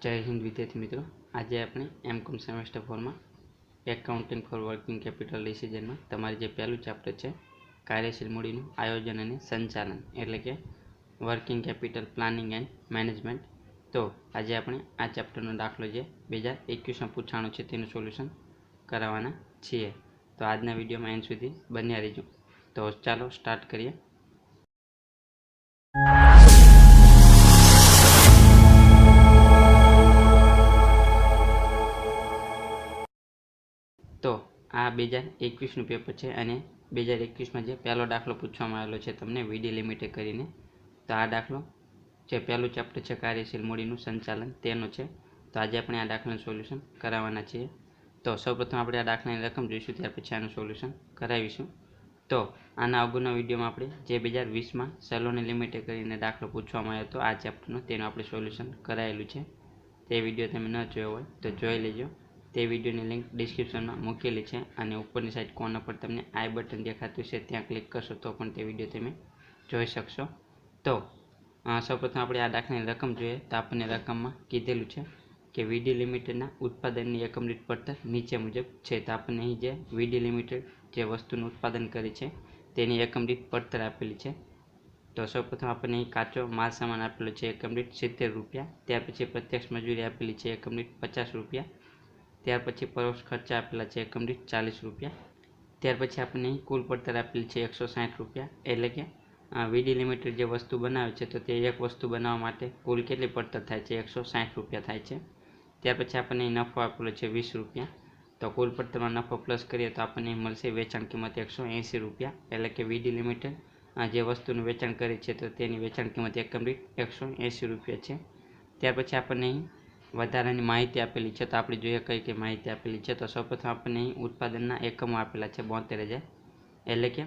જય હિન્દ વિદ્યાર્થી મિત્રો, આજે આપણે એમકોમ સેમેસ્ટર 4 માં એકાઉન્ટિંગ ફોર વર્કિંગ કેપિટલ ડિસિઝનમાં તમારે જે પહેલું ચેપ્ટર છે કાર્યશીલ મૂડીનું આયોજન અને સંચાલન એટલે કે working capital planning and management. તો આજે આપણે આ ચેપ્ટરનો દાખલો જે 2021માં પૂછાણો છે તેનું સોલ્યુશન કરાવવાના છીએ. તો આજના વિડીયોમાં એન્ડ સુધી બન્યા રહેજો. તો ચાલો સ્ટાર્ટ કરીએ. તો આ 2021નું પેપર છે અને 2021માં જે પહેલો દાખલો પૂછવામાં આવેલો છે તમને વીડી લિમિટેડ કરીને. તો આ દાખલો જે પહેલું ચેપ્ટર છે કાર્યશીલ મૂડીનું સંચાલન તેનો છે. તો આજે આપણે આ દાખલાનું સોલ્યુશન કરાવવાના છીએ. તો સૌપ્રથમ આપણે આ દાખલાની રકમ જોઈશું, ત્યાર પછી આનું સોલ્યુશન કરાવીશું. તો આના અગાઉના વિડીયોમાં આપણે જે 2020માં સલોની લિમિટેડ કરીને દાખલો પૂછવામાં આવ્યો હતો આ ચેપ્ટરનો, તેનું આપણે સોલ્યુશન કરાયેલું છે. તે વિડીયો તમે ન જોયો હોય તો જોઈ લેજો. તે વિડીયોની લિંક ડિસ્ક્રિપ્શનમાં મૂકેલી છે અને ઉપરની સાઈડ કોર્નર પર તમને આઈ બટન દેખાતું છે, ત્યાં ક્લિક કરશો તો પણ તે વિડીયો તમે જોઈ શકશો. તો સૌપ્રથમ આપણે આ દાખલાની રકમ જોઈએ. તો આપણને રકમમાં કીધેલું છે કે વીડી લિમિટેડના ઉત્પાદનની એકમ દીઠ પડતર નીચે મુજબ છે. તો આપણને અહીં જે વીડી લિમિટેડ જે વસ્તુનું ઉત્પાદન કરે છે તેની એકમ દીઠ પડતર આપેલી છે. તો સૌપ્રથમ આપણને અહીં કાચો માલ સામાન આપેલો છે એકમ દીઠ 70 રૂપિયા. ત્યાર પછી પ્રત્યક્ષ મજૂરી આપેલી છે એકમ દીઠ 50 રૂપિયા. ત્યાર પછી પરોક્ષ ખર્ચા આપેલા છે એકમ દીઠ 40 રૂપિયા. ત્યાર પછી આપણને અહીં કુલ પડતર આપેલી છે 160 રૂપિયા. એટલે કે વીડી લિમિટેડ જે વસ્તુ બનાવે છે તો તે એક વસ્તુ બનાવવા માટે કુલ કેટલી પડતર થાય છે? 160 રૂપિયા થાય છે. ત્યાર પછી આપણને અહીં નફો આપેલો છે 20 રૂપિયા. તો કુલ પડતરમાં નફો પ્લસ કરીએ તો આપણને મળશે વેચાણ કિંમત 180 રૂપિયા. એટલે કે વીડી લિમિટેડ જે વસ્તુનું વેચાણ કરે છે તો તેની વેચાણ કિંમત એકમ દીઠ 180 રૂપિયા છે. ત્યાર પછી આપણને અહીં વધારાની માહિતી આપેલી છે. તો આપણે જોઈએ કઈ કઈ માહિતી આપેલી છે. તો સૌપ્રથમ આપણને અહીં ઉત્પાદનના એકમો આપેલા છે 72,000. એટલે કે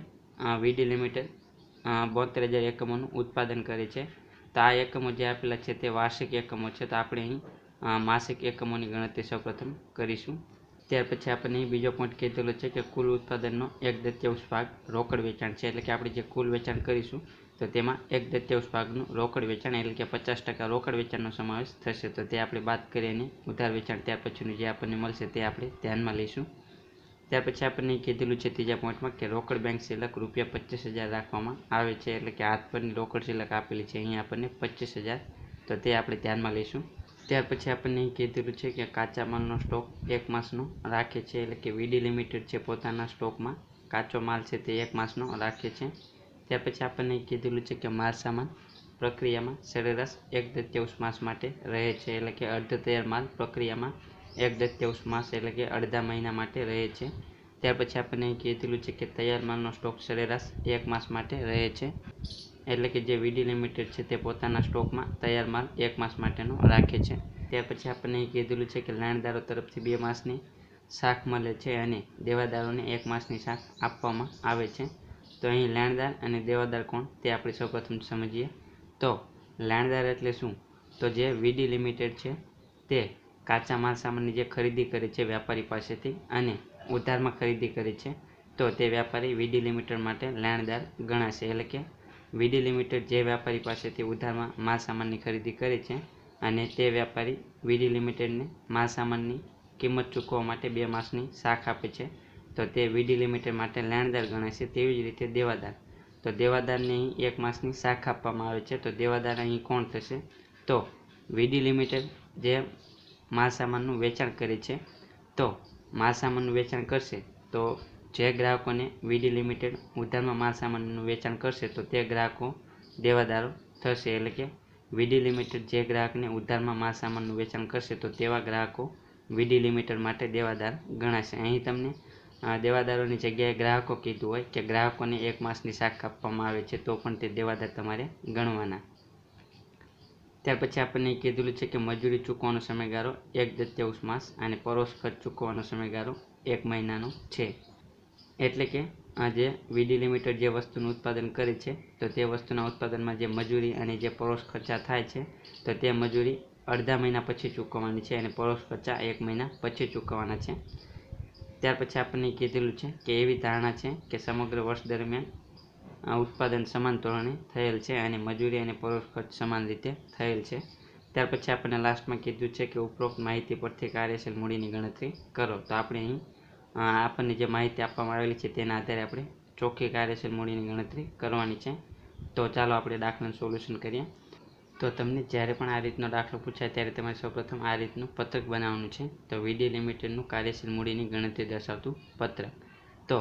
વીડી લિમિટેડ 72,000 એકમોનું ઉત્પાદન કરે છે. તો આ એકમો જે આપેલા છે તે વાર્ષિક એકમો છે. તો આપણે અહીં માસિક એકમોની ગણતરી સૌપ્રથમ કરીશું. ત્યાર પછી આપણને અહીં બીજો પોઈન્ટ કીધેલો છે કે કુલ ઉત્પાદનનો 1/4 ભાગ રોકડ વેચાણ છે. એટલે કે આપણે જે કુલ વેચાણ કરીશું તો તેમાં 1/4 ભાગનું રોકડ વેચાણ એટલે કે 50% રોકડ વેચાણનો સમાવેશ થશે. તો તે આપણે બાદ કરીને ઉધાર વેચાણ ત્યાર પછીનું જે આપણને મળશે તે આપણે ધ્યાનમાં લઈશું. ત્યાર પછી આપણને કીધેલું છે ત્રીજા પોઈન્ટમાં કે રોકડ બેંક શિલ્લક રૂપિયા 25,000 રાખવામાં આવે છે. એટલે કે હાથ પરની રોકડ શિલ્લક આપેલી છે અહીં આપણને 25,000. તો તે આપણે ધ્યાનમાં લઈશું. ત્યાર પછી આપણને કીધેલું છે કે કાચા માલનો સ્ટોક 1 માસનો રાખે છે. એટલે કે વીડી લિમિટેડ છે પોતાના સ્ટોકમાં કાચો માલ છે તે 1 માસનો રાખે છે. ત્યાર પછી આપણને કીધેલું છે કે માલ સામાન પ્રક્રિયામાં સરેરાશ 1/4 માસ માટે રહે છે. એટલે કે અર્ધ તૈયાર માલ પ્રક્રિયામાં 1/4 માસ એટલે કે અડધા મહિના માટે રહે છે. ત્યાર પછી આપણને કીધેલું છે કે તૈયાર માલનો સ્ટોક સરેરાશ 1 માસ માટે રહે છે. એટલે કે જે વીડી લિમિટેડ છે તે પોતાના સ્ટોકમાં તૈયાર માલ 1 માસ માટેનો રાખે છે. ત્યાર પછી આપણને કીધેલું છે કે લેણદારો તરફથી 2 માસની શાખ મળે છે અને દેવાદારોને 1 માસની શાખ આપવામાં આવે છે. તો અહીં લેણદાર અને દેવાદાર કોણ તે આપણે સૌપ્રથમ સમજીએ. તો લેણદાર એટલે શું? તો જે વીડી લિમિટેડ છે તે કાચા માલ સામાનની જે ખરીદી કરે છે વેપારી પાસેથી અને ઉધારમાં ખરીદી કરે છે તો તે વેપારી વીડી લિમિટેડ માટે લેણદાર ગણાશે. એટલે કે વીડી લિમિટેડ જે વેપારી પાસેથી ઉધારમાં માલ સામાનની ખરીદી કરે છે અને તે વેપારી વીડી લિમિટેડને માલ સામાનની કિંમત ચૂકવવા માટે 2 માસની શાખ આપે છે તો તે વીડી લિમિટેડ માટે લેણદાર ગણાશે. તેવી જ રીતે દેવાદાર, તો દેવાદારને અહીં 1 માસની શાખ આપવામાં આવે છે તો દેવાદાર અહીં કોણ થશે? તો વીડી લિમિટેડ જે માલ સામાનનું વેચાણ કરે છે તો માલ સામાનનું વેચાણ કરશે તો જે ગ્રાહકોને વીડી લિમિટેડ ઉધારમાં માલ સામાનનું વેચાણ કરશે તો તે ગ્રાહકો દેવાદારો થશે. એટલે કે વીડી લિમિટેડ જે ગ્રાહકને ઉધારમાં માલ સામાનનું વેચાણ કરશે તો તેવા ગ્રાહકો વીડી લિમિટેડ માટે દેવાદાર ગણાશે. અહીં તમને દેવાદારોની જગ્યાએ ગ્રાહકો કીધું હોય કે ગ્રાહકોને 1 માસની શાખ આપવામાં આવે છે તો પણ તે દેવાદાર તમારે ગણવાના. ત્યાર પછી આપણને કીધેલું છે કે મજૂરી ચૂકવવાનો સમયગાળો 1/4 માસ અને પરોક્ષ ખર્ચ ચૂકવવાનો સમયગાળો 1 મહિનાનો છે. એટલે કે જે વીડી લિમિટેડ જે વસ્તુનું ઉત્પાદન કરે છે તો તે વસ્તુના ઉત્પાદનમાં જે મજૂરી અને જે પરોક્ષ ખર્ચા થાય છે તો તે મજૂરી અડધા મહિના પછી ચૂકવવાની છે અને પરોક્ષ ખર્ચા 1 મહિના પછી ચૂકવવાના છે. ત્યાર પછી આપણને કીધેલું છે કે એવી ધારણા છે કે સમગ્ર વર્ષ દરમિયાન ઉત્પાદન સમાન ધોરણે થયેલ છે અને મજૂરી અને પરોક્ષ ખર્ચ સમાન રીતે થયેલ છે. ત્યાર પછી આપણને લાસ્ટમાં કીધું છે કે ઉપરોક્ત માહિતી પરથી કાર્યશીલ મૂડીની ગણતરી કરો. તો આપણે અહીં આપણને જે માહિતી આપવામાં આવેલી છે તેના આધારે આપણે ચોખ્ખી કાર્યશીલ મૂડીની ગણતરી કરવાની છે. તો ચાલો આપણે દાખલાનું સોલ્યુશન કરીએ. તો તમને જ્યારે પણ આ રીતનો દાખલો પૂછાય ત્યારે તમારે સૌપ્રથમ આ રીતનું પત્રક બનાવવાનું છે. તો વીડી લિમિટેડનું કાર્યશીલ મૂડીની ગણતરી દર્શાવતું પત્રક. તો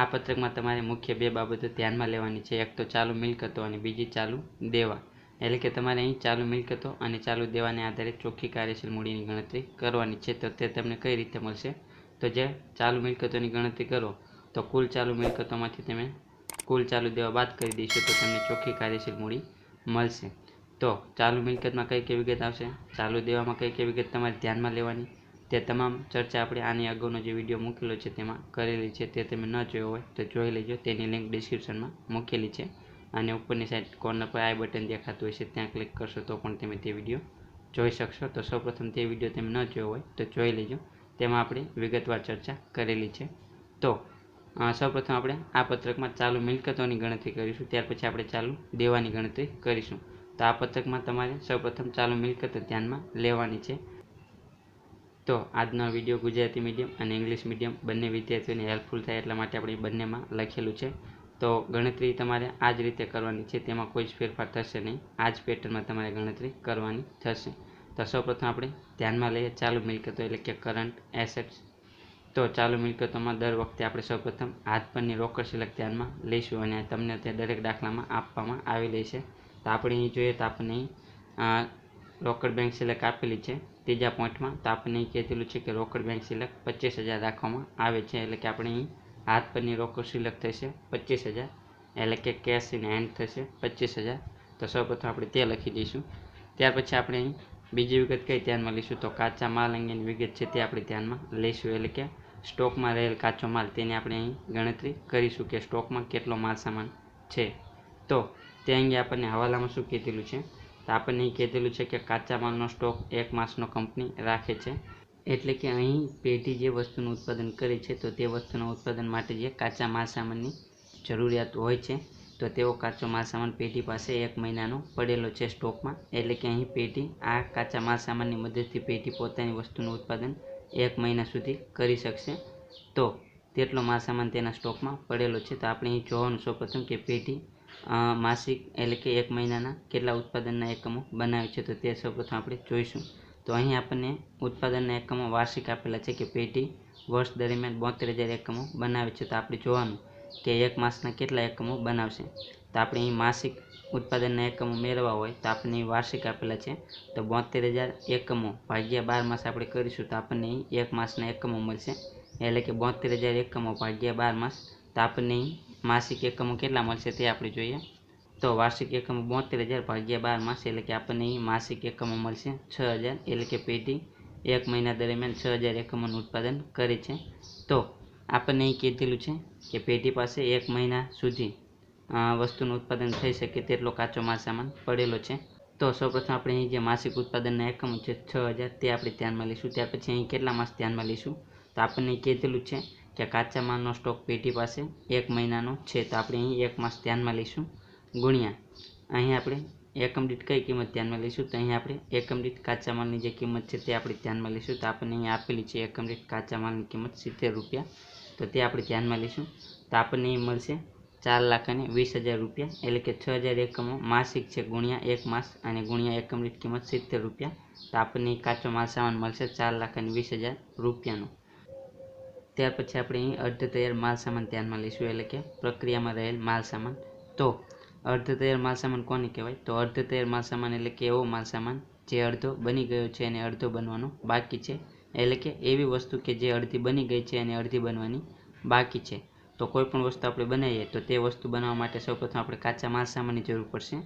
આ પત્રકમાં તમારે મુખ્ય બે બાબતો ધ્યાનમાં લેવાની છે. એક તો ચાલુ મિલકતો અને બીજી ચાલુ દેવા. એટલે કે તમારે અહીં ચાલુ મિલકતો અને ચાલુ દેવાને આધારે ચોખ્ખી કાર્યશીલ મૂડીની ગણતરી કરવાની છે. તો તે તમને કઈ રીતે મળશે? તો જે ચાલુ મિલકતોની ગણતરી કરો તો કુલ ચાલુ મિલકતોમાંથી તમે કુલ ચાલુ દેવા બાદ કરી દઈશું તો તમને ચોખ્ખી કાર્યશીલ મૂડી મળશે. તો ચાલુ મિલકતમાં કઈ કઈ વિગત આવશે, ચાલુ દેવામાં કઈ કઈ વિગત તમારે ધ્યાનમાં લેવાની, તે તમામ ચર્ચા આપણે આની અગાઉનો જે વિડીયો મૂકેલો છે તેમાં કરેલી છે. તે તમે ન જોયો હોય તો જોઈ લેજો. તેની લિંક ડિસ્ક્રિપ્શનમાં મૂકેલી છે અને ઉપરની સાઈડ કોર્નર પર આઈ બટન દેખાતું હોય છે, ત્યાં ક્લિક કરશો તો પણ તમે તે વિડીયો જોઈ શકશો. તો સૌપ્રથમ તે વિડીયો તમે ન જોયો હોય તો જોઈ લેજો. તેમાં આપણે વિગતવાર ચર્ચા કરેલી છે. તો સૌપ્રથમ આપણે આ પત્રકમાં ચાલુ મિલકતોની ગણતરી કરીશું, ત્યાર પછી આપણે ચાલુ દેવાની ગણતરી કરીશું. તો આ પત્રકમાં તમારે સૌપ્રથમ ચાલુ મિલકતો ધ્યાનમાં લેવાની છે. તો આજનો વિડીયો ગુજરાતી મીડિયમ અને ઇંગ્લિશ મીડિયમ બંને વિદ્યાર્થીઓને હેલ્પફુલ થાય એટલા માટે આપણે બંનેમાં લખેલું છે. તો ગણતરી તમારે આ જ રીતે કરવાની છે, તેમાં કોઈ જ ફેરફાર થશે નહીં. આ જ પેટર્નમાં તમારે ગણતરી કરવાની થશે. તો સૌપ્રથમ આપણે ધ્યાનમાં લઈએ ચાલુ મિલકતો એટલે કે કરંટ એસેટ્સ. તો ચાલુ મિલકતોમાં દર વખતે આપણે સૌપ્રથમ હાથ પરની રોકડ શિલ્લક ધ્યાનમાં લઈશું અને તમને તે દરેક દાખલામાં આપવામાં આવેલી છે. તો આપણે અહીં જોઈએ તો આપણને રોકડ બેંક શિલ્લક આપેલી છે ત્રીજા પોઈન્ટમાં. તો આપણને અહીં કહેલું છે કે રોકડ બેંક શિલ્લક 25,000 રાખવામાં આવે છે. એટલે કે આપણે અહીં હાથ પરની રોકડ શિલ્લક થશે 25,000, એટલે કે કેશ ઇન હેન્ડ થશે 25,000. તો સૌપ્રથમ આપણે તે લખી દઈશું. ત્યાર પછી આપણે અહીં બીજી વિગત કઈ ધ્યાનમાં લઈશું? તો કાચા માલ અંગેની વિગત છે તે આપણે ધ્યાનમાં લઈશું. એટલે કે સ્ટોકમાં રહેલ કાચો માલ તેની આપણે અહીં ગણતરી કરીશું કે સ્ટોકમાં કેટલો માલ સામાન છે. તો તે અંગે આપણને હવાલામાં શું કીધેલું છે? તો આપણને અહીં કીધેલું છે કે કાચા માલનો સ્ટોક 1 માસનો કંપની રાખે છે. એટલે કે અહીં પેઢી જે વસ્તુનું ઉત્પાદન કરે છે તો તે વસ્તુના ઉત્પાદન માટે જે કાચા માલ સામાનની જરૂરિયાત હોય છે તો તેવો કાચો માલ સામાન પેઢી પાસે 1 મહિનાનો પડેલો છે સ્ટોકમાં. એટલે કે અહીં પેઢી આ કાચા માલ સામાનની મદદથી પેઢી પોતાની વસ્તુનું ઉત્પાદન 1 મહિના સુધી કરી શકશે. તો તેટલો માલ સામાન તેના સ્ટોકમાં પડેલો છે. તો આપણે અહીં જોવાનું સૌપ્રથમ કે પેઢી માસિક એટલે કે 1 મહિનાના કેટલા ઉત્પાદનના એકમો બનાવે છે. તો તે સૌપ્રથમ આપણે જોઈશું. તો અહીં આપણને ઉત્પાદનના એકમો વાર્ષિક આપેલા છે કે પેઢી વર્ષ દરમિયાન 72,000 એકમો બનાવે છે. તો આપણે જોવાનું કે 1 માસના કેટલા એકમો બનાવશે. તો આપણે અહીં માસિક ઉત્પાદનના એકમો મેળવવા હોય તો આપણને અહીં વાર્ષિક આપેલા છે. તો 72,000 એકમો ભાગ્યા 12 માસ આપણે કરીશું તો આપણને અહીં 1 માસના એકમો મળશે. એટલે કે 72,000 એકમો ભાગ્યા 12 માસ. તો આપણને અહીં માસિક એકમો કેટલા મળશે તે આપણે જોઈએ. તો વાર્ષિક એકમો 72,000 ભાગ્યા 12 માસ એટલે કે આપણને અહીં માસિક એકમો મળશે 6,000. એટલે કે પેઢી 1 મહિના દરમિયાન 6,000 એકમોનું ઉત્પાદન કરે છે. તો આપણને અહીં કીધેલું છે કે પેઢી પાસે 1 મહિના સુધી વસ્તુનું ઉત્પાદન થઈ શકે તેટલો કાચો માલ સામાન પડેલો છે. તો સૌપ્રથમ આપણે અહીં જે માસિક ઉત્પાદનના એકમો છે 6,000 તે આપણે ધ્યાનમાં લઈશું. ત્યાર પછી અહીં કેટલા માસ ધ્યાનમાં લઈશું? તો આપણને કીધેલું છે કે કાચા માલનો સ્ટોક પેઢી પાસે 1 મહિનાનો છે. તો આપણે અહીં 1 માસ ધ્યાનમાં લઈશું ગુણ્યા અહીં આપણે એકમ દીઠ કઈ કિંમત ધ્યાનમાં લઈશું? તો અહીં આપણે એકમ દીઠ કાચા માલની જે કિંમત છે તે આપણે ધ્યાનમાં લઈશું. તો આપણને અહીં આપેલી છે એકમ દીઠ કાચા માલની કિંમત 70 રૂપિયા. તો તે આપણે ધ્યાનમાં લઈશું. તો આપણને અહીં મળશે 4,20,000 રૂપિયા. એટલે કે 6,000 એકમો માસિક છે ગુણ્યા 1 માસ અને ગુણ્યા એકમ દીઠ કિંમત 70 રૂપિયા. તો આપણને કાચો માલ સામાન મળશે 4,20,000 રૂપિયાનો. ત્યાર પછી આપણે અહીં અર્ધ તૈયાર માલ સામાન ધ્યાનમાં લઈશું. એટલે કે પ્રક્રિયામાં રહેલ માલ સામાન. તો અર્ધ તૈયાર માલ સામાન કોને કહેવાય? તો અર્ધ તૈયાર માલ સામાન એટલે કે એવો માલ સામાન જે અડધો બની ગયો છે અને અડધો બનવાનો બાકી છે. એટલે કે એવી વસ્તુ કે જે અડધી બની ગઈ છે અને અડધી બનવાની બાકી છે. તો કોઈ પણ વસ્તુ આપણે બનાવીએ તો તે વસ્તુ બનાવવા માટે સૌપ્રથમ આપણે કાચા માલ સામાનની જરૂર પડશે.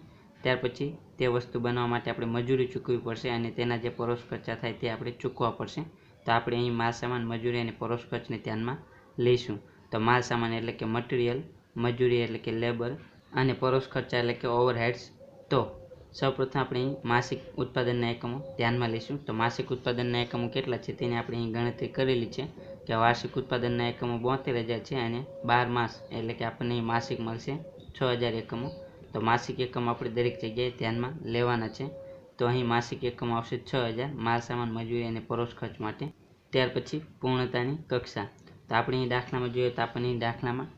ત્યાર પછી તે વસ્તુ બનાવવા માટે આપણે મજૂરી ચૂકવવી પડશે અને તેના જે પરોક્ષ ખર્ચા થાય તે આપણે ચૂકવવા પડશે. તો આપણે અહીં માલ સામાન, મજૂરી અને પરોક્ષ ખર્ચને ધ્યાનમાં લઈશું. તો માલ સામાન એટલે કે મટીરિયલ, મજૂરી એટલે કે લેબર અને પરોક્ષ ખર્ચા એટલે કે ઓવરહેડ્સ. તો સૌપ્રથમ આપણે અહીં માસિક ઉત્પાદનના એકમો ધ્યાનમાં લઈશું. તો માસિક ઉત્પાદનના એકમો કેટલા છે તેની આપણે અહીં ગણતરી કરેલી છે કે વાર્ષિક ઉત્પાદનના એકમો 72,000 છે અને 12 માસ એટલે કે આપણને અહીં માસિક મળશે 6,000 એકમો. તો માસિક એકમ આપણે દરેક જગ્યાએ ધ્યાનમાં લેવાના છે. તો અહીં માસિક એકમ આવશે 6000 માલ સામાન મજૂરી અને પરોક્ષ ખર્ચ માટે। ત્યાર પછી પૂર્ણતાની કક્ષા, તો આપણે અહીં દાખલામાં જોઈએ તો આપણને અહીં દાખલામાં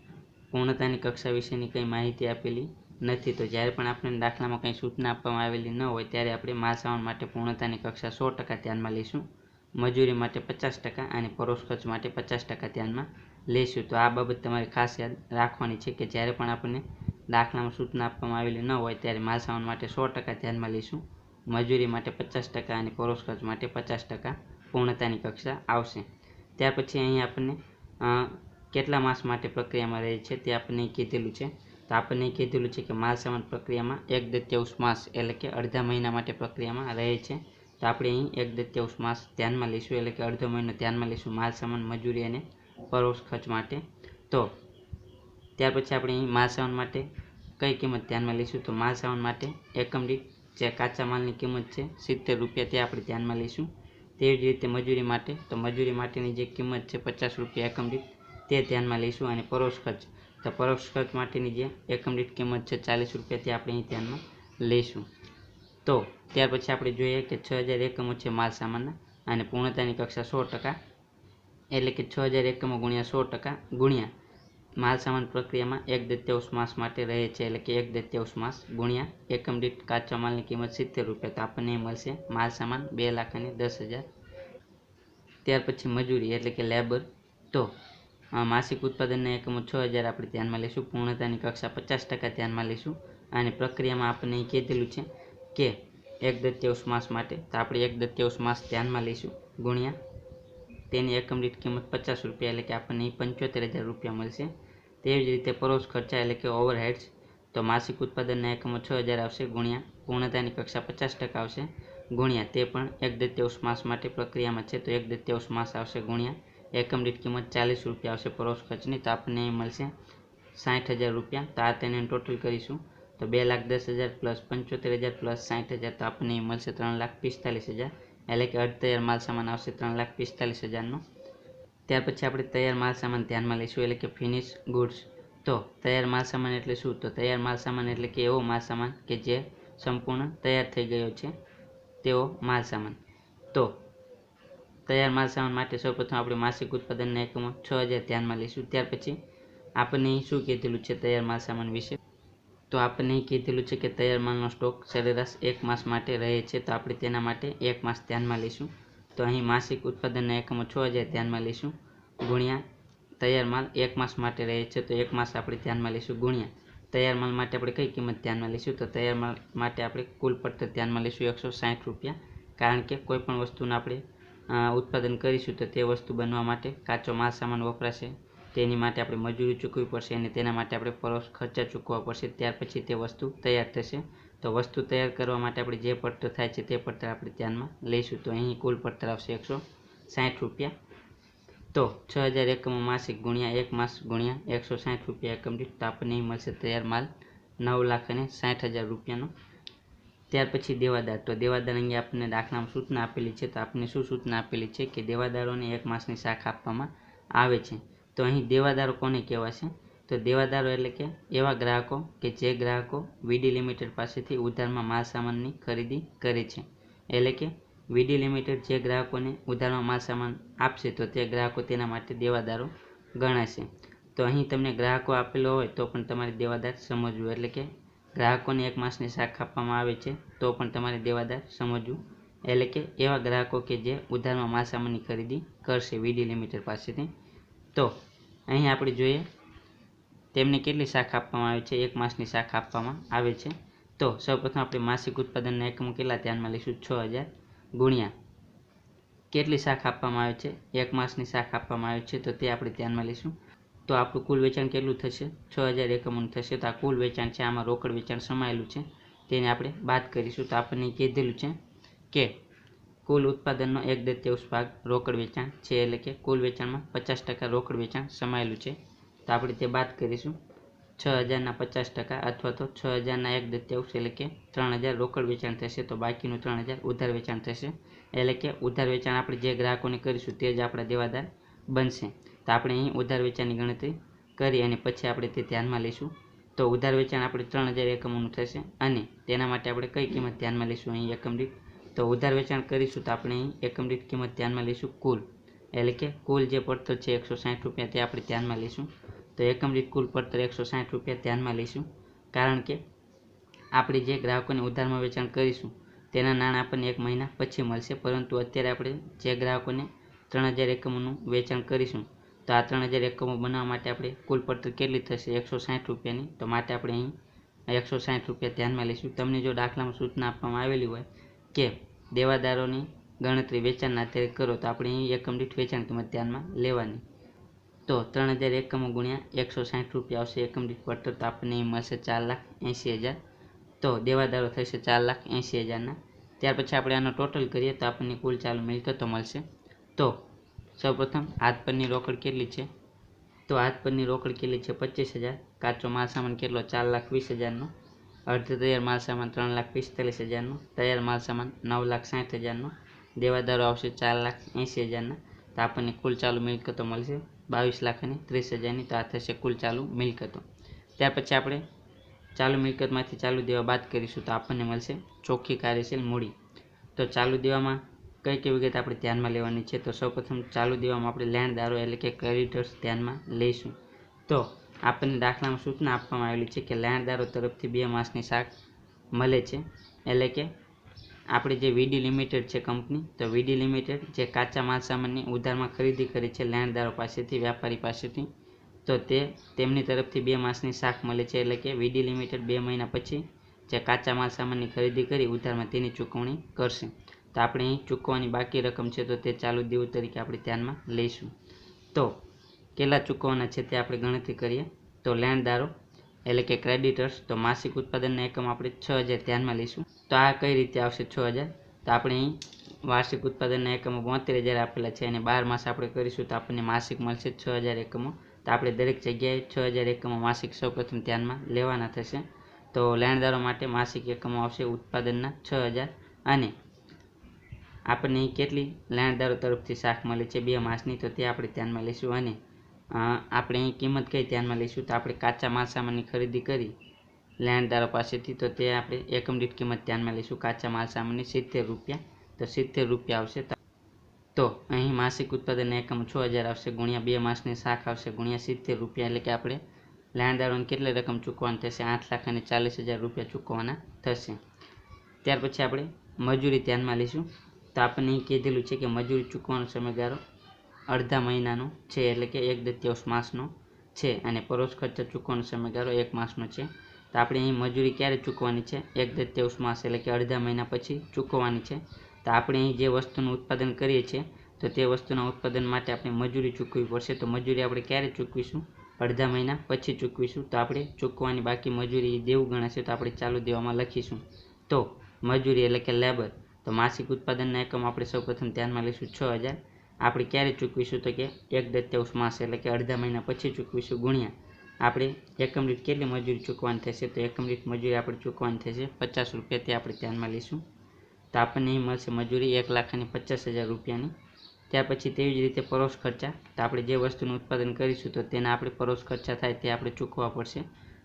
પૂર્ણતાની કક્ષા વિશેની કંઈ માહિતી આપેલી નથી। તો જ્યારે પણ આપણને દાખલામાં કંઈ સૂચના આપવામાં આવેલી ન હોય ત્યારે આપણે માલ સામાન માટે પૂર્ણતાની કક્ષા 100% ધ્યાનમાં લઈશું, મજૂરી માટે 50% અને પરોક્ષ ખર્ચ માટે 50% ધ્યાનમાં લઈશું। તો આ બાબત તમારે ખાસ યાદ રાખવાની છે કે જ્યારે પણ આપણને દાખલામાં સૂચના આપવામાં આવેલી ન હોય ત્યારે માલ સામાન માટે 100% ધ્યાનમાં લઈશું, મજૂરી માટે 50% અને પરોક્ષ ખર્ચ માટે 50% પૂર્ણતાની કક્ષા આવશે। ત્યાર પછી અહીં આપણને કેટલા માસ માટે પ્રક્રિયામાં રહે છે તે આપણને કીધેલું છે। તો આપણને કીધેલું છે કે માલ સામાન પ્રક્રિયામાં 1/3 માસ એટલે કે અડધા મહિના માટે પ્રક્રિયામાં રહે છે। તો આપણે અહીં 1/3 માસ ધ્યાનમાં લઈશું એટલે કે અડધો મહિનો ધ્યાનમાં લઈશું માલ સામાન મજૂરી અને પરોક્ષ ખર્ચ માટે। તો ત્યાર પછી આપણે અહીં માલ સામાન માટે કઈ કિંમત ધ્યાનમાં લઈશું, તો માલ સામાન માટે એકમ દીઠ જે કાચા માલની કિંમત છે 70 રૂપિયા તે આપણે ધ્યાનમાં લઈશું। તેવી જ રીતે મજૂરી માટે, તો મજૂરી માટેની જે કિંમત છે 50 રૂપિયા એકમ દીઠ તે ધ્યાનમાં લઈશું અને પરોક્ષ ખર્ચ, તો પરોક્ષ ખર્ચ માટેની જે એકમ દીઠ કિંમત છે 40 રૂપિયા તે આપણે અહીં ધ્યાનમાં લઈશું। તો ત્યાર પછી આપણે જોઈએ કે 6000 એકમો છે માલ સામાનના અને પૂર્ણતાની કક્ષા 100%, એટલે કે 6000 એકમો ગુણ્યા 100% ગુણ્યા માલ સામાન પ્રક્રિયામાં 1/3 માસ માટે રહે છે એટલે કે 1/3 માસ ગુણ્યા એકમ દીઠ કાચા માલની કિંમત 70 રૂપિયા, તો આપણને મળશે માલ સામાન 2,10,000। ત્યાર પછી મજૂરી એટલે કે લેબર, તો માસિક ઉત્પાદનના એકમો 6000 આપણે ધ્યાનમાં લઈશું, પૂર્ણતાની કક્ષા 50% ધ્યાનમાં લઈશું અને પ્રક્રિયામાં આપણને કીધેલું છે કે 1/3 માસ માટે, તો આપણે 1/3 માસ ધ્યાનમાં લઈશું ગુણ્યા તેની એકમ દીઠ કિંમત 50 રૂપિયા એટલે કે આપણને 75,000 રૂપિયા મળશે। તેવી જ રીતે પરોક્ષ ખર્ચા એટલે કે ઓવરહેડ્સ, તો માસિક ઉત્પાદનના એકમો 6000 આવશે ગુણ્યા પૂર્ણતાની કક્ષા 50% આવશે ગુણ્યા તે પણ 1/3 માસ માટે પ્રક્રિયામાં છે તો 1/3 માસ આવશે ગુણ્યા એકમ દીઠ કિંમત 40 રૂપિયા આવશે પરોક્ષ ખર્ચની, તો આપણને અહીં મળશે 60,000 રૂપિયા। તો આ તેને ટોટલ કરીશું તો 2,10,000 પ્લસ 75,000 પ્લસ 60,000, તો આપણને અહીં મળશે 3,45,000 એટલે કે અર્ધ તૈયાર માલ સામાન આવશે 3,45,000નો। ત્યાર પછી આપણે તૈયાર માલ સામાન ધ્યાનમાં લઈશું એટલે કે ફિનિશ ગુડ્સ। તો તૈયાર માલ સામાન એટલે શું, તો તૈયાર માલ સામાન એટલે કે એવો માલ સામાન કે જે સંપૂર્ણ તૈયાર થઈ ગયો છે તેવો માલ સામાન। તો તૈયાર માલ સામાન માટે સૌપ્રથમ આપણે માસિક ઉત્પાદનના એકમો 6000 ધ્યાનમાં લઈશું। ત્યાર પછી આપણને અહીં શું કીધેલું છે તૈયાર માલ સામાન વિશે, તો આપણને અહીં કીધેલું છે કે તૈયાર માલનો સ્ટોક સરેરાશ 1 માસ માટે રહે છે, તો આપણે તેના માટે 1 માસ ધ્યાનમાં લઈશું। તો અહીં માસિક ઉત્પાદનના એકમો 6000 ધ્યાનમાં લઈશું ગુણ્યા તૈયાર માલ 1 માસ માટે રહે છે તો 1 માસ આપણે ધ્યાનમાં લઈશું ગુણ્યા તૈયાર માલ માટે આપણે કઈ કિંમત ધ્યાનમાં લઈશું, તો તૈયાર માલ માટે આપણે કુલ પડતર ધ્યાનમાં લઈશું 160 રૂપિયા, કારણ કે કોઈ પણ વસ્તુને આપણે ઉત્પાદન કરીશું તો તે વસ્તુ બનવા માટે કાચો માલ સામાન વપરાશે, તેની માટે આપણે મજૂરી ચૂકવવી પડશે અને તેના માટે આપણે પરોક્ષ ખર્ચા ચૂકવવા પડશે, ત્યાર પછી તે વસ્તુ તૈયાર થશે। તો વસ્તુ તૈયાર કરવા માટે આપણે જે પડતર થાય છે તે પડતર આપણે ધ્યાનમાં લઈશું, તો અહીં કુલ પડતર આવશે 160 રૂપિયા। તો 6000 એકમો માસિક ગુણ્યા 1 માસ ગુણ્યા 160 રૂપિયા એકમ દીઠ, તો આપણને અહીં મળશે તૈયાર માલ 9,60,000 રૂપિયાનો। ત્યાર પછી દેવાદાર, તો દેવાદાર અંગે આપણને દાખલામાં સૂચના આપેલી છે, તો આપણને શું સૂચના આપેલી છે કે દેવાદારોને 1 માસની શાખ આપવામાં આવે છે। તો અહીં દેવાદારો કોને કહેવાશે, તો દેવાદારો એટલે કે એવા ગ્રાહકો કે જે ગ્રાહકો વીડી લિમિટેડ પાસેથી ઉધારમાં માલ સામાનની ખરીદી કરે છે, એટલે કે વીડી લિમિટેડ જે ગ્રાહકોને ઉધારમાં માલ સામાન આપશે તો તે ગ્રાહકો તેના માટે દેવાદારો ગણાશે। તો અહીં તમને ગ્રાહકો આપેલો હોય તો પણ તમારે દેવાદાર સમજવું, એટલે કે ગ્રાહકોને 1 માસની શાખ આપવામાં આવે છે તો પણ તમારે દેવાદાર સમજવું, એટલે કે એવા ગ્રાહકો કે જે ઉધારમાં માલ સામાનની ખરીદી કરશે વીડી લિમિટેડ પાસેથી। તો અહીં આપણે જોઈએ તેમને કેટલી શાખ આપવામાં આવે છે, 1 માસની શાખ આપવામાં આવે છે। તો સૌપ્રથમ આપણે માસિક ઉત્પાદનના એકમો કેટલા ધ્યાનમાં લઈશું, 6000 ગુણ્યા કેટલી શાખ આપવામાં આવે છે, 1 માસની શાખ આપવામાં આવે છે તો તે આપણે ધ્યાનમાં લઈશું। તો આપણું કુલ વેચાણ કેટલું થશે, 6000 એકમોનું થશે, તો આ કુલ વેચાણ છે, આમાં રોકડ વેચાણ સમાયેલું છે તેને આપણે બાદ કરીશું। તો આપણને કીધેલું છે કે કુલ ઉત્પાદનનો 1/3 ભાગ રોકડ વેચાણ છે, એટલે કે કુલ વેચાણમાં 50% રોકડ વેચાણ સમાયેલું છે, તો આપણે તે બાદ કરીશું। 6000ના 50% અથવા તો 6000ના 1/3 એટલે કે 3000 રોકડ વેચાણ થશે, તો બાકીનું 3000 ઉધાર વેચાણ થશે, એટલે કે ઉધાર વેચાણ આપણે જે ગ્રાહકોને કરીશું તે જ આપણા દેવાદાર બનશે। તો આપણે અહીં ઉધાર વેચાણની ગણતરી કરી અને પછી આપણે તે ધ્યાનમાં લઈશું તો ઉધાર વેચાણ આપણે 3000 એકમોનું થશે અને તેના માટે આપણે કઈ કિંમત ધ્યાનમાં લઈશું અહીં એકમ દીઠ? તો ઉધાર વેચાણ કરીશું તો આપણે અહીં એકમ દીઠ કિંમત ધ્યાનમાં લઈશું કુલ, એટલે કે કુલ જે પડતર છે 160 રૂપિયા તે આપણે ધ્યાનમાં લઈશું. તો એકમ દીઠ કુલ પડતર 160 રૂપિયા ધ્યાનમાં લઈશું, કારણ કે આપણે જે ગ્રાહકોને ઉધારમાં વેચાણ કરીશું તેના નાણાં આપણને 1 મહિના પછી મળશે, પરંતુ અત્યારે આપણે જે ગ્રાહકોને 3000 એકમોનું વેચાણ કરીશું તો આ 3000 એકમો બનાવવા માટે આપણે કુલ પડતર કેટલી થશે? 160 રૂપિયાની. તો માટે આપણે અહીં 160 રૂપિયા ધ્યાનમાં લઈશું. તમને જો દાખલામાં સૂચના આપવામાં આવેલી હોય કે દેવાદારોની ગણતરી વેચાણના આધારે કરો તો આપણે અહીં એકમ દીઠ વેચાણ કિંમત ધ્યાનમાં લેવાની. તો 3000 એકમો ગુણ્યા 160 રૂપિયા આવશે એકમ દીઠ પડતર, તો આપણને અહીં મળશે 4,80,000. તો દેવાદારો થશે 4,80,000ના. ત્યાર પછી આપણે આનો ટોટલ કરીએ તો આપણને કુલ ચાલુ મિલકતો મળશે. તો સૌપ્રથમ હાથ પરની રોકડ કેટલી છે? તો હાથ પરની રોકડ કેટલી છે? 25,000. કાચો માલ સામાન કેટલો? 4,20,000નો. અર્ધ તૈયાર માલ સામાન 3,45,000નો. તૈયાર માલ સામાન 9,60,000નો. દેવાદારો આવશે 4,80,000ના. તો આપણને કુલ ચાલુ મિલકતો મળશે 22,30,000ની. તો આ થશે કુલ ચાલુ મિલકતો. ત્યાર પછી આપણે ચાલુ મિલકતમાંથી ચાલુ દેવા બાદ કરીશું તો આપણને મળશે ચોખ્ખી કાર્યશીલ મૂડી. તો ચાલુ દેવામાં કઈ કઈ વિગત આપણે ધ્યાનમાં લેવાની છે? તો સૌપ્રથમ ચાલુ દેવામાં આપણે લેણદારો એટલે કે ક્રેડિટર્સ ધ્યાનમાં લઈશું. તો આપણને દાખલામાં સૂચના આપવામાં આવેલી છે કે લેણદારો તરફથી 2 માસની શાખ મળે છે, એટલે કે આપણે જે વીડી લિમિટેડ છે કંપની, તો વીડી લિમિટેડ જે કાચા માલ સામાનની ઉધારમાં ખરીદી કરી છે લેણદારો પાસેથી, વ્યાપારી પાસેથી, તો તેમની તરફથી 2 માસની શાખ મળે છે, એટલે કે વીડી લિમિટેડ 2 મહિના પછી જે કાચા માલ સામાનની ખરીદી કરી ઉધારમાં તેની ચૂકવણી કરશે. તો આપણે અહીં ચૂકવવાની બાકી રકમ છે તો તે ચાલુ દેવું તરીકે આપણે ધ્યાનમાં લઈશું. તો કેટલા ચૂકવવાના છે તે આપણે ગણતરી કરીએ. તો લેણદારો એટલે કે ક્રેડિટર્સ, તો માસિક ઉત્પાદનના એકમ આપણે 6000 ધ્યાનમાં લઈશું. તો આ કઈ રીતે આવશે 6000? તો આપણે અહીં વાર્ષિક ઉત્પાદનના એકમો 72,000 આપેલા છે અને 12 માસ આપણે કરીશું તો આપણને માસિક મળશે 6000 એકમો. તો આપણે દરેક જગ્યાએ 6000 એકમો માસિક સૌપ્રથમ ધ્યાનમાં લેવાના થશે. તો લેણદારો માટે માસિક એકમો આવશે ઉત્પાદનના 6000 અને આપણને કેટલી લેણદારો તરફથી શાખ મળે છે 2 માસની, તો તે આપણે ધ્યાનમાં લઈશું. અને આપણે અહીં કિંમત કઈ ધ્યાનમાં લઈશું? તો આપણે કાચા માલ સામાનની ખરીદી કરી લેણદારો પાસેથી, તો તે આપણે એકમ દીઠ કિંમત ધ્યાનમાં લઈશું કાચા માલ સામાનની 70 રૂપિયા. તો 70 રૂપિયા આવશે. તો અહીં માસિક ઉત્પાદનના એકમ 6000 આવશે ગુણ્યા 2 માસની શાખ આવશે ગુણ્યા 70 રૂપિયા, એટલે કે આપણે લેણદારોને કેટલી રકમ ચૂકવવાની થશે? 8,40,000 રૂપિયા ચૂકવવાના થશે. ત્યાર પછી આપણે મજૂરી ધ્યાનમાં લઈશું. તો આપણને અહીં કીધેલું છે કે મજૂરી ચૂકવવાનો સમયગાળો અડધા મહિનાનો છે, એટલે કે 1/4 માસનો છે, અને પરોક્ષ ખર્ચ ચૂકવવાનો સમયગાળો 1 માસનો છે. તો આપણે અહીં મજૂરી ક્યારે ચૂકવવાની છે? 1/4 માસ એટલે કે અડધા મહિના પછી ચૂકવવાની છે. તો આપણે અહીં જે વસ્તુનું ઉત્પાદન કરીએ છીએ તો તે વસ્તુના ઉત્પાદન માટે આપણે મજૂરી ચૂકવવી પડશે. તો મજૂરી આપણે ક્યારે ચૂકવીશું? અડધા મહિના પછી ચૂકવીશું. તો આપણે ચૂકવવાની બાકી મજૂરી દેવું ગણાશે, તો આપણે ચાલુ દેવામાં લખીશું. તો મજૂરી એટલે કે લેબર, તો માસિક ઉત્પાદનના એકમ આપણે સૌપ્રથમ ધ્યાનમાં લઈશું 6000. આપણે ક્યારે ચૂકવીશું? તો કે 1/4 માસ એટલે કે અડધા મહિના પછી ચૂકવીશું ગુણ્યા આપણે એકમ દીઠ કેટલી મજૂરી ચૂકવવાની થશે? તો એકમ દીઠ મજૂરી આપણે ચૂકવવાની થશે 50 રૂપિયા, તે આપણે ધ્યાનમાં લઈશું. તો આપણને અહીં મળશે મજૂરી 1,50,000 રૂપિયાની. ત્યાર પછી તેવી જ રીતે પરોક્ષ ખર્ચા, તો આપણે જે વસ્તુનું ઉત્પાદન કરીશું તો તેના આપણે પરોક્ષ ખર્ચા થાય તે આપણે ચૂકવવા પડશે.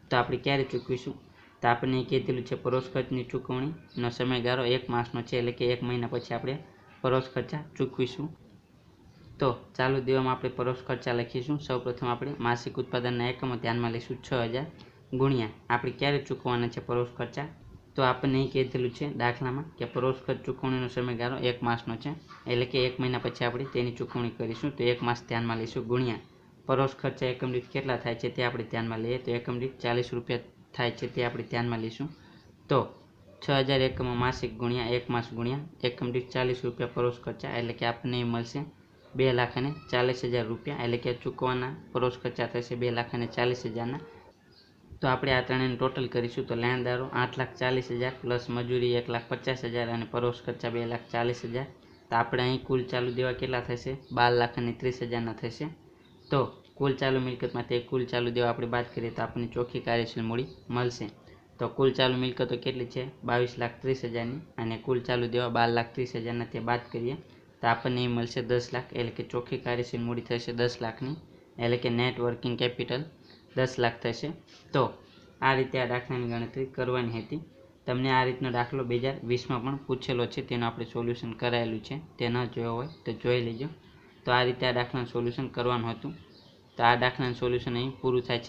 તો આપણે ક્યારે ચૂકવીશું? તો આપણને કીધેલું છે પરોક્ષ ખર્ચની ચૂકવણીનો સમયગાળો 1 માસનો છે, એટલે કે 1 મહિના પછી આપણે પરોક્ષ ખર્ચા ચૂકવીશું. તો ચાલુ દેવામાં આપણે પરોક્ષ ખર્ચા લખીશું. સૌપ્રથમ આપણે માસિક ઉત્પાદનના એકમો ધ્યાનમાં લઈશું 6000 ગુણ્યા આપણે ક્યારે ચૂકવવાના છે પરોક્ષ ખર્ચા? તો આપણને અહીં કીધેલું છે દાખલામાં કે પરોક્ષ ખર્ચ ચૂકવણીનો સમયગાળો 1 માસનો છે, એટલે કે 1 મહિના પછી આપણે તેની ચૂકવણી કરીશું. તો 1 માસ ધ્યાનમાં લઈશું ગુણ્યા પરોક્ષ ખર્ચા એકમ દીઠ કેટલા થાય છે તે આપણે ધ્યાનમાં લઈએ. તો એકમ દીઠ 40 રૂપિયા થાય છે, તે આપણે ધ્યાનમાં લઈશું. તો 6000 એકમો માસિક ગુણ્યા 1 માસ ગુણ્યા એકમ દીઠ 40 રૂપિયા પરોક્ષ ખર્ચા, એટલે કે આપણને મળશે 2,40,000 રૂપિયા, એટલે કે ચૂકવવાના પરોક્ષ ખર્ચા થશે 2,40,000ના. તો આપણે આ ત્રણેયનું ટોટલ કરીશું. તો લેણદારો 8,40,000 પ્લસ મજૂરી 1,50,000 અને પરોક્ષ ખર્ચા 2,40,000. તો આપણે અહીં કુલ ચાલુ દેવા કેટલા થશે? 12,30,000ના થશે. તો કુલ ચાલુ મિલકતમાંથી કુલ ચાલુ દેવા આપણે બાદ કરીએ તો આપણને ચોખ્ખી કાર્યશીલ મૂડી મળશે. તો કુલ ચાલુ મિલકતો કેટલી છે? 22,30,000ની, અને કુલ ચાલુ દેવા 12,30,000ના, તે બાદ કરીએ તો આપણને અહીં મળશે 10 લાખ, એટલે કે ચોખ્ખી કાર્યશીલ મૂડી થશે 10 લાખની, એટલે કે નેટ વર્કિંગ કેપિટલ 10 લાખ થશે. તો આ રીતે આ દાખલાની ગણતરી કરવાની હતી. તમને આ રીતનો દાખલો 2020માં પણ પૂછેલો છે, તેનું આપણે સોલ્યુશન કરાયેલું છે. તે ન જોયો હોય તો જોઈ લેજો. તો આ રીતે આ દાખલાનું સોલ્યુશન કરવાનું હતું. તો આ દાખલાનું સોલ્યુશન અહીં પૂરું થાય છે.